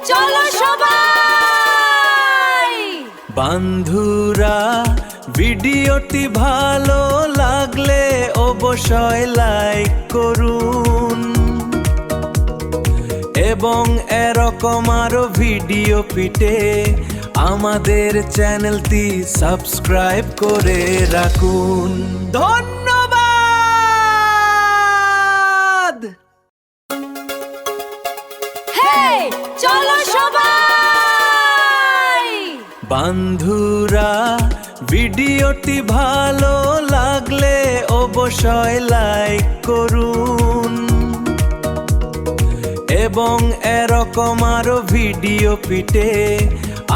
চলো সবাই বন্ধুরা ভিডিওটি ভালো লাগলে অবশ্যই লাইক করুন এবং এরকম আরো ভিডিও পেতে আমাদের চ্যানেলটি সাবস্ক্রাইব করে রাখুন। ধন্যবাদ। চলো সবাই বন্ধুরা ভিডিওটি ভালো লাগলে অবশ্যই লাইক করুন এবং এরকম আরো ভিডিও পেতে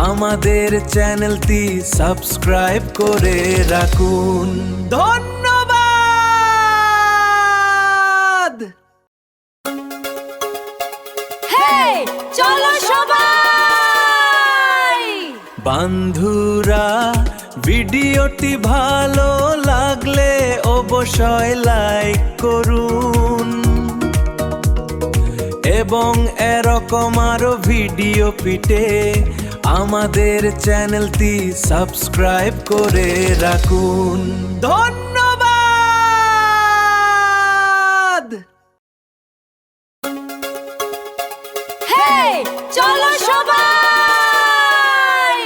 আমাদের চ্যানেলটি সাবস্ক্রাইব করে রাখুন। ধন্যবাদ। চলো সবাই বন্ধুরা ভিডিওটি ভালো লাগলে অবশ্যই লাইক করুন এবং এরকম আরো ভিডিও পেতে আমাদের চ্যানেলটি সাবস্ক্রাইব করে রাখুন। ধন্যবাদ। চলো সবাই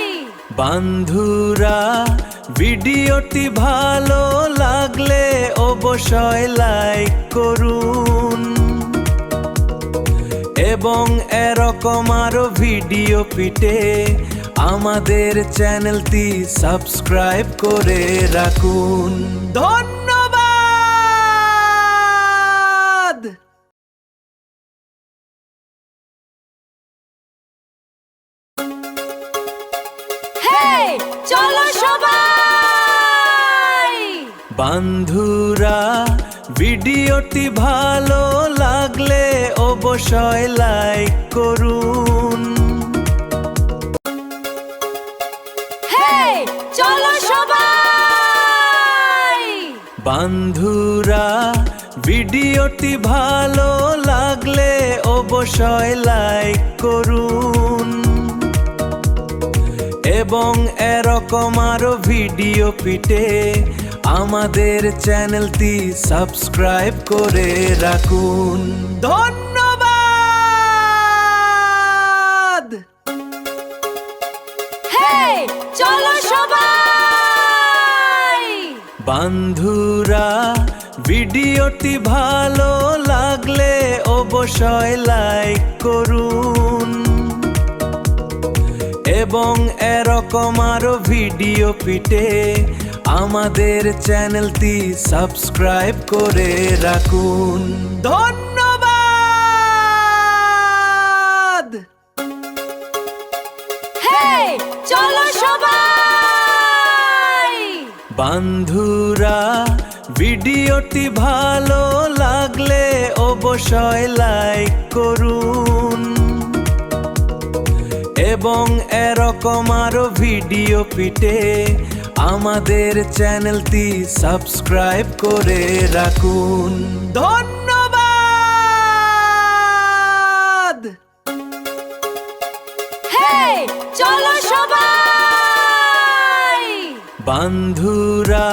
বন্ধুরা ভিডিওটি ভালো লাগলে অবশ্যই লাইক করুন এবং এরকম আরো ভিডিও পেতে আমাদের চ্যানেলটি সাবস্ক্রাইব করে রাখুন। ধন্যবাদ। চলো সবাই বন্ধুরা ভিডিওটি ভালো লাগলে অবশ্যই লাইক করুন চলো সবাই বন্ধুরা ভিডিওটি ভালো লাগলে অবশ্যই লাইক করুন এবং এরকম আরো ভিডিও পেতে আমাদের চ্যানেলটি সাবস্ক্রাইব করে রাখুন। ধন্যবাদ। চলো সবাই বন্ধুরা ভিডিওটি ভালো লাগলে অবশ্যই লাইক করুন এবং এরকম আরো ভিডিও পেতে আমাদের চ্যানেলটি সাবস্ক্রাইব করে রাখুন। ধন্যবাদ। চলো সবাই বন্ধুরা ভিডিওটি ভালো লাগলে অবশ্যই লাইক করুন এবং এরকম আরো ভিডিও পেতে আমাদের চ্যানেলটি সাবস্ক্রাইব করে রাখুন। ধন্যবাদ। চলো সবাই বন্ধুরা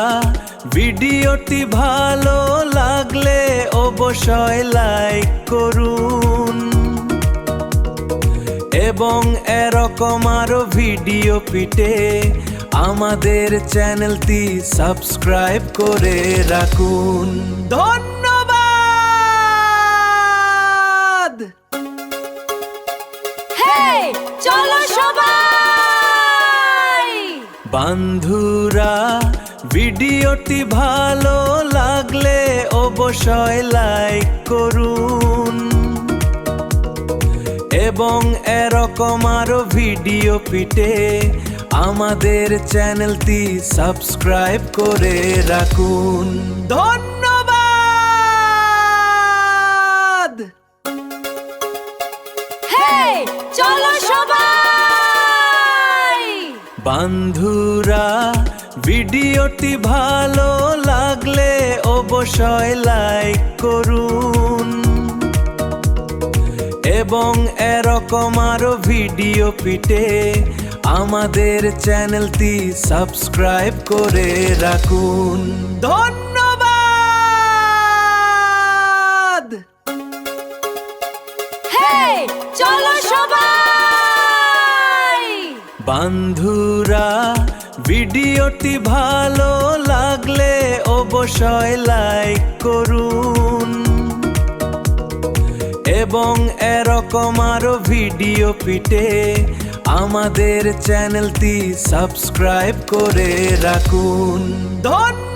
ভিডিওটি ভালো লাগলে অবশ্যই লাইক করুন এবং এরকম আরো ভিডিও পেতে আমাদের চ্যানেলটি সাবস্ক্রাইব করে রাখুন। ধন্যবাদ। চলো সবাই বন্ধুরা ভিডিওটি ভালো লাগলে অবশ্যই লাইক করুন এবং এরকম আরো ভিডিও পেতে আমাদের চ্যানেলটি সাবস্ক্রাইব করে রাখুন। ধন্যবাদ। চলো সবাই বন্ধুরা ভিডিওটি ভালো লাগলে অবশ্যই লাইক করুন এবং এরকম আরো ভিডিও পিটে আমাদের চ্যানেলটি সাবস্ক্রাইব করে রাখুন। ধন্যবাদ। হেই চলো সবাই। বন্ধুরা, ভিডিওটি ভালো লাগলে অবশ্যই লাইক করুন এবং এরকম আরো ভিডিও পিটে আমাদের চ্যানেলটি সাবস্ক্রাইব করে রাখুন। ধন্যবাদ।